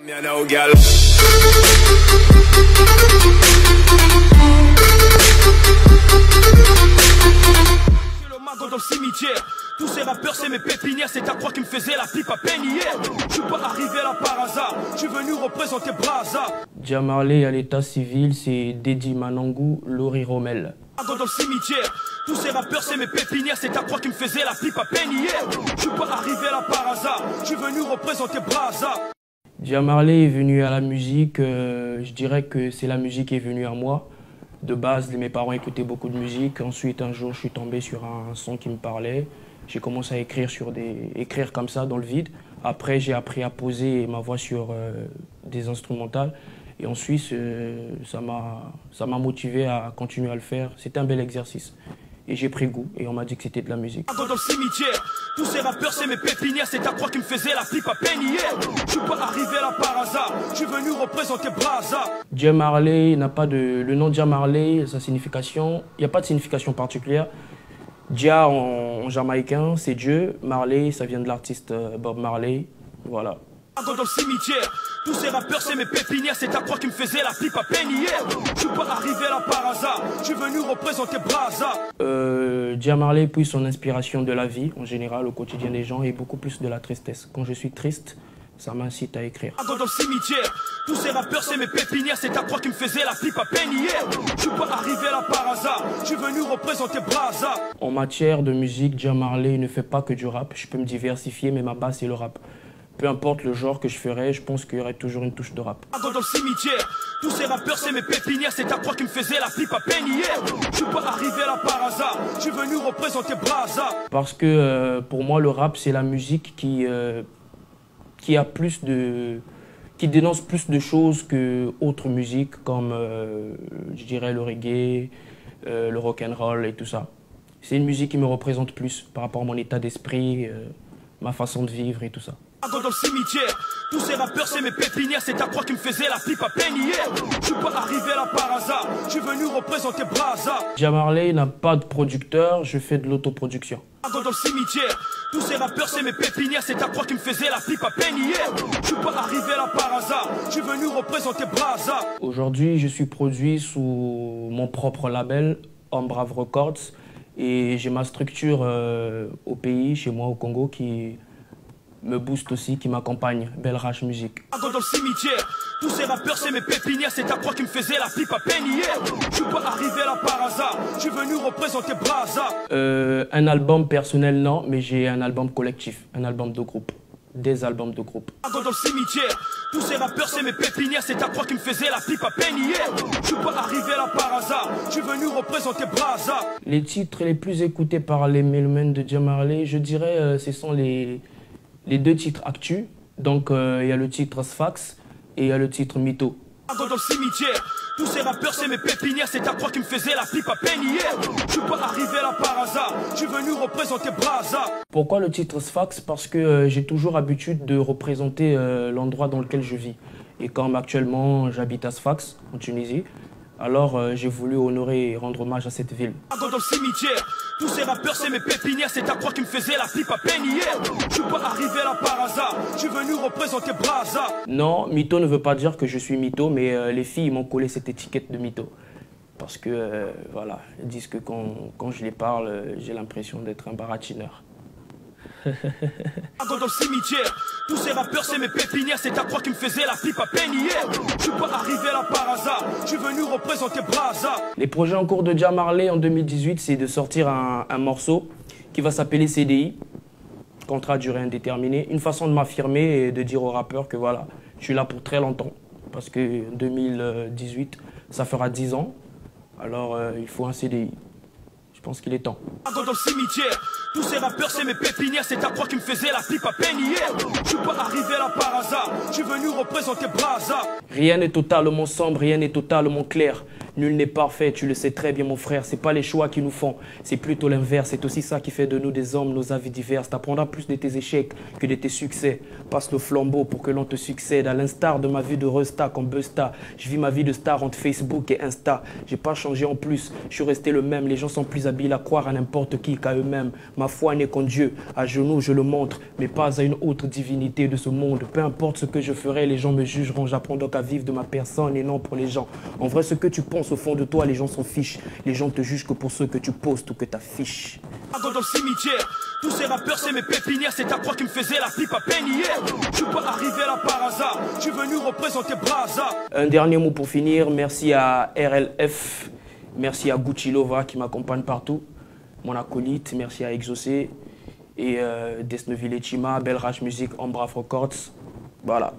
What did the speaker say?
Le mago dans le cimetière, tous ces rappeurs c'est mes pépinières, c'est à croire qui me faisait la pipe à peine hier. Je suis pas arrivé là par hasard, je suis venu représenter Brazza. Jah Marley à l'état civil, c'est Dedi Manangou, Laurie Rommel. Mago dans le cimetière, tous ces rappeurs c'est mes pépinières, c'est à croire qui me faisait la pipe à peine hier. Je suis pas arrivé là par hasard, je suis venu représenter Brazza. Jah Marley est venu à la musique, je dirais que c'est la musique qui est venue à moi. De base, mes parents écoutaient beaucoup de musique. Ensuite, un jour, je suis tombé sur un son qui me parlait. J'ai commencé à écrire écrire comme ça, dans le vide. Après, j'ai appris à poser ma voix sur des instrumentales. Et ensuite, ça m'a motivé à continuer à le faire. C'était un bel exercice. Et j'ai pris goût et on m'a dit que c'était de la musique. Dans le cimetière, tous ces rappeurs c'est mes pépinières, c'est à croire qui me faisait la pipe à peine hier. Je suis pas arrivé là par hasard, je suis venu représenter Brazza. Jah Marley n'a pas de... Le nom Jah Marley, sa signification, il n'y a pas de signification particulière. Jah en jamaïcain, c'est Dieu. Marley, ça vient de l'artiste Bob Marley. Voilà. Dans le cimetière, tous ces rappeurs c'est mes pépinières, c'est à croire qui me faisait la pipe à peine hier. Je suis pas arrivé là par hasard, je suis venu représenter Brazza. Jah Marley puise son inspiration de la vie, en général, au quotidien des gens, et beaucoup plus de la tristesse. Quand je suis triste, ça m'incite à écrire. Dans le cimetière, tous ces rappeurs c'est mes pépinières, c'est à croire qui me faisait la pipe à peine hier. Je suis pas arrivé là par hasard, je suis venu représenter Brazza. En matière de musique, Jah Marley ne fait pas que du rap. Je peux me diversifier, mais ma base c'est le rap. Peu importe le genre que je ferai, je pense qu'il y aurait toujours une touche de rap. Dans le cimetière, tous ces rappeurs c'est mes pépinières, c'est à croire qui me faisait la pipe à peine hier. Je suis pas arrivé là par hasard, je suis venu représenter Brazza. Parce que pour moi, le rap, c'est la musique qui dénonce plus de choses que autres musiques comme, je dirais, le reggae, le rock'n'roll et tout ça. C'est une musique qui me représente plus par rapport à mon état d'esprit, ma façon de vivre et tout ça. Dans le cimetière, tous ces rappeurs c'est mes pépinières, c'est à croire qui me faisait la pipe à peine hier. Je suis pas arrivé là par hasard, je suis venu représenter Brazza. Jah Marley n'a pas de producteur, je fais de l'autoproduction. Dans le cimetière, tous ces rappeurs c'est mes pépinières, c'est à croire qui me faisait la pipe à peine hier. Je suis pas arrivé là par hasard, je suis venu représenter Brazza. Aujourd'hui, je suis produit sous mon propre label, Homme Brave Records, et j'ai ma structure au pays, chez moi au Congo, qui me booste aussi, qui m'accompagne, Belrache Musique. Dans le cimetière, tous ces rappeurs c'est mes pépinières, c'est à croire qui me faisait la pipe à peine hier. Je suis pas arrivé là par hasard, je suis venu représenter Brazza. Un album personnel non, mais j'ai un album collectif, un album de groupe, des albums de groupe. Dans le cimetière, tous ces rappeurs c'est mes pépinières, c'est à croire qui me faisait la pipe à peine hier. Je suis pas arrivé là par hasard, je suis venu représenter Brazza. Les titres les plus écoutés par les mélomanes de Jah Marley, je dirais ce sont les deux titres actus. Donc il y a le titre Sphax et il y a le titre Mytho. Dans le cimetière, tous ces rappeurs c'est mes pépinières, c'est à croire qui me faisait la pipe à peine hier. Je suis pas arrivé là par hasard, je suis venu représenter Brazza. Pourquoi le titre Sphax? Parce que j'ai toujours l'habitude de représenter l'endroit dans lequel je vis. Et comme actuellement j'habite à Sfax, en Tunisie, alors j'ai voulu honorer et rendre hommage à cette ville. Dans le cimetière, tous ces rappeurs c'est mes pépinières, c'est à croire qui me faisait la pipe à peine hier. Je suis pas arrivé là par hasard, je suis venu représenter Brazza. Non, mytho ne veut pas dire que je suis mytho, mais les filles m'ont collé cette étiquette de mytho. Parce que, voilà, elles disent que quand je les parle, j'ai l'impression d'être un baratineur. Dans le cimetière, tous ces rappeurs c'est mes pépinières, c'est à croire qui me faisait la pipe à peine hier. Je suis pas arrivé là par hasard, je suis venu représenter Brazza. Les projets en cours de Jah Marley en 2018, c'est de sortir un morceau qui va s'appeler CDI, contrat à durée indéterminée. Une façon de m'affirmer et de dire aux rappeurs que voilà, je suis là pour très longtemps. Parce que 2018, ça fera 10 ans, alors il faut un CDI. Je pense qu'il est temps. Dans le cimetière, tous ces rappeurs c'est mes pépinières, c'est à croire qui me faisait la pipe à peine hier. Je suis pas arrivé là par hasard, je suis venu représenter Brazza. Rien n'est totalement sombre, rien n'est totalement clair. Nul n'est parfait, tu le sais très bien mon frère. C'est pas les choix qui nous font, c'est plutôt l'inverse. C'est aussi ça qui fait de nous des hommes, nos avis divers. T'apprendras plus de tes échecs que de tes succès. Passe le flambeau pour que l'on te succède. À l'instar de ma vie de resta comme Busta, je vis ma vie de star entre Facebook et Insta. J'ai pas changé en plus, je suis resté le même. Les gens sont plus habiles à croire à n'importe qui qu'à eux-mêmes. Ma foi n'est qu'en Dieu, à genoux je le montre, mais pas à une autre divinité de ce monde. Peu importe ce que je ferai, les gens me jugeront. J'apprends donc à vivre de ma personne et non pour les gens. En vrai, ce que tu penses au fond de toi, les gens s'en fichent. Les gens te jugent que pour ce que tu postes ou que tu affiches. Dans le cimetière, tous ces rappeurs c'est mes pépinières. C'est ta croix qui me faisait la pipe à peine hier. Je suis pas arrivé là par hasard, je suis venu représenter Brazza. Un dernier mot pour finir, merci à RLF, merci à Gucci Lova qui m'accompagne partout, mon acolyte, merci à Exaucé et Desneville et Chima, Belle Rage Music, Ambraf Records, voilà.